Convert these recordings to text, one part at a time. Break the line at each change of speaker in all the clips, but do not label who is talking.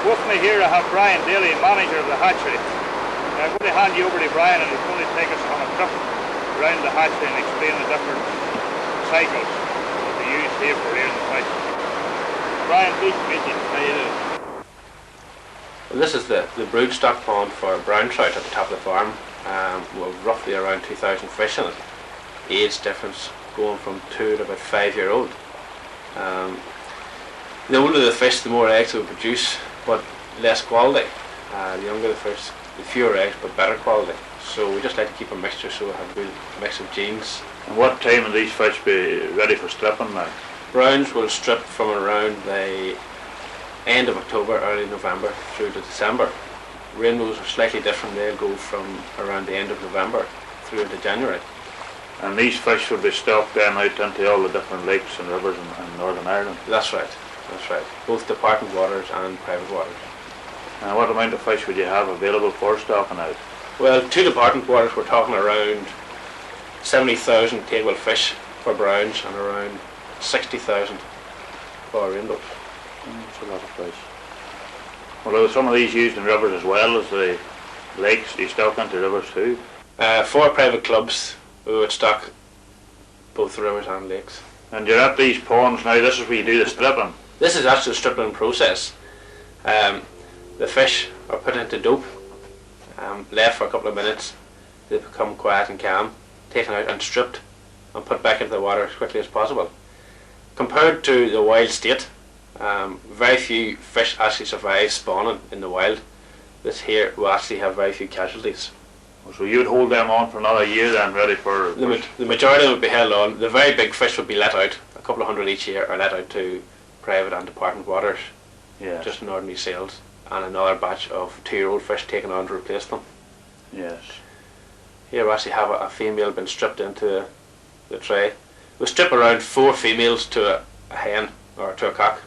With me here I have Brian Daly, manager of the hatchery. I'm going to hand you over to Brian and he's going to take us on a trip around the hatchery and explain the different cycles that they use here for rearing the fish. Brian, please meet you. How you doing?
Well, this is the broodstock pond for brown trout at the top of the farm. With roughly around 2,000 fish in it. Age difference going from 2 to about 5-year-old. The older the fish, the more eggs it will produce, but less quality. The younger the fish, the fewer eggs, but better quality. So we just like to keep a mixture so we have a good mix of genes.
And what time will these fish be ready for stripping now?
Browns will strip from around the end of October, early November through to December. Rainbows are slightly different. They'll go from around the end of November through into January.
And these fish will be stocked then out into all the different lakes and rivers in Northern Ireland?
That's right. That's right. Both department waters and private waters.
And what amount of fish would you have available for stocking out?
Well, 2 department waters we're talking around 70,000 table fish for browns and around 60,000 for rainbows.
That's a lot of fish. Well, are some of these used in rivers as well as the lakes? Do you stock into rivers too?
4 private clubs we would stock both rivers and lakes.
And you're at these ponds now, this is where you do the stripping?
This is actually the stripping process. The fish are put into dope, left for a couple of minutes, they become quiet and calm, taken out and stripped and put back into the water as quickly as possible. Compared to the wild state, very few fish actually survive spawning in the wild. This here will actually have very few casualties.
So you'd hold them on for another year then, ready for...
The majority of them would be held on. The very big fish would be let out. A couple of hundred each year are let out to private and department waters.
Yes.
Just in ordinary sales. And another batch of 2-year-old fish taken on to replace them.
Yes.
Here we actually have a female been stripped into the tray. We strip around 4 females to a hen or to a cock.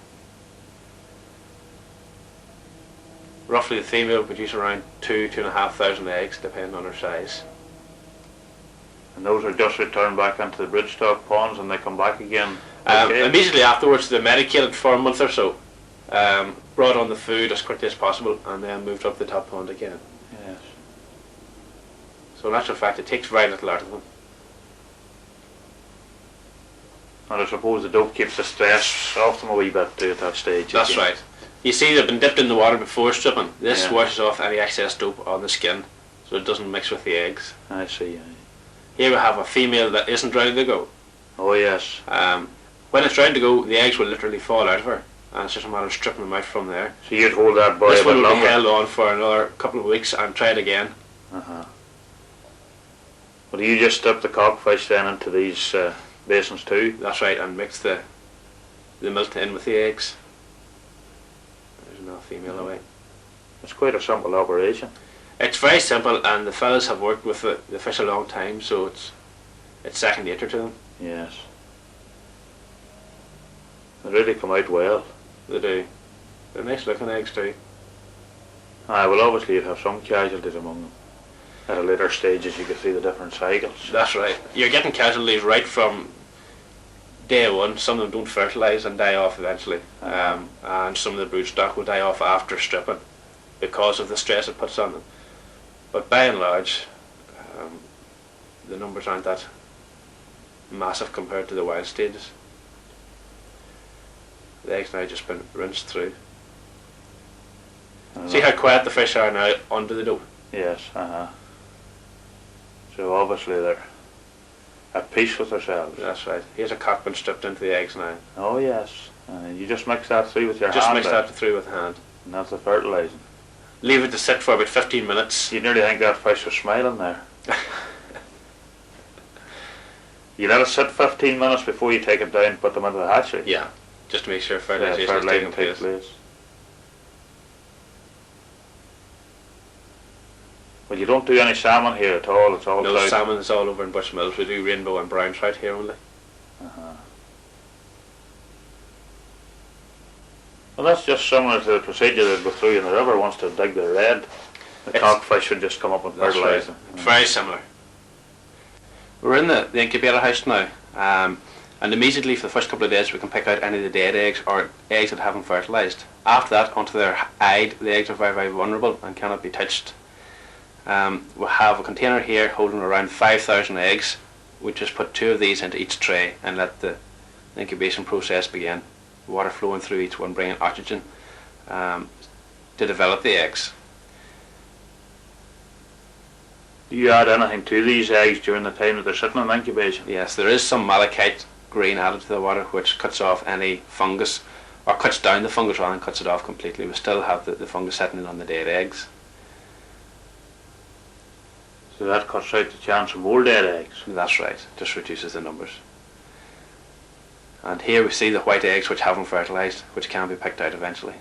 Roughly the female will produce around 2,500 eggs depending on her size.
And those are just returned back into the broodstock ponds and they come back again?
Immediately afterwards they're medicated for a month or so. Brought on the food as quickly as possible and then moved up the top pond again.
Yes.
So in actual fact it takes very little out of them.
And I suppose the dope keeps the stress off them a wee bit too at that stage.
That's
again.
right. You see they've been dipped in the water before stripping. This
Yeah.
washes off any excess dope on the skin so it doesn't mix with the eggs.
I see.
Here we have a female that isn't ready to go.
Oh yes.
When it's ready to go, the eggs will literally fall out of her and it's just a matter of stripping them out from there.
So you'd hold that boy
This
a bit
one will be
longer?
held on for another couple of weeks and try it again.
Well, do you just strip the cockfish then into these basins too?
That's right, and mix the milk in with the eggs. There's another female away.
It's quite a simple operation.
It's very simple and the fellas have worked with the fish a long time so it's second nature to them.
Yes. They really come out well.
They do. They're nice looking eggs too.
Well obviously you'd have some casualties among them. At a later stage as you can see the different cycles.
That's right. You're getting casualties right from day one. Some of them don't fertilise and die off eventually. And some of the broodstock will die off after stripping because of the stress it puts on them. But by and large, the numbers aren't that massive compared to the wild stages. The eggs now just been rinsed through. See how quiet the fish are now under the dope?
Yes, So obviously they're at peace with themselves.
That's right. Here's a cock been stripped into the eggs now.
Oh yes. You just mix that through with your hand?
Just mix that through with hand.
And that's the fertilising.
Leave it to sit for about 15 minutes.
You nearly think that fish was smiling there. You let it sit 15 minutes before you take it down and put them into the hatchery?
Yeah, just to make sure fertilisation is taking place.
Well, you don't do any salmon here at all, it's all
No,
trout?
salmon is all over in Bushmills. We do rainbow and brown trout here only.
Well, that's just similar to the procedure they'd go through in the river once they dig the red. The cockfish would just come up and fertilise
right.
them.
Very similar. We're in the incubator house now. And immediately for the first couple of days we can pick out any of the dead eggs or eggs that haven't fertilised. After that, until they're eyed, the eggs are very, very vulnerable and cannot be touched. We have a container here holding around 5,000 eggs. We just put 2 of these into each tray and let the incubation process begin. Water flowing through each one, bringing oxygen to develop the eggs.
Do you add anything to these eggs during the time that they're sitting in incubation?
Yes, there is some malachite green added to the water which cuts off any fungus, or cuts down the fungus rather than cuts it off completely. We still have the fungus sitting in on the dead eggs.
So that cuts out the chance of more dead eggs?
That's right, just reduces the numbers. And here we see the white eggs which haven't fertilised, which can be picked out eventually.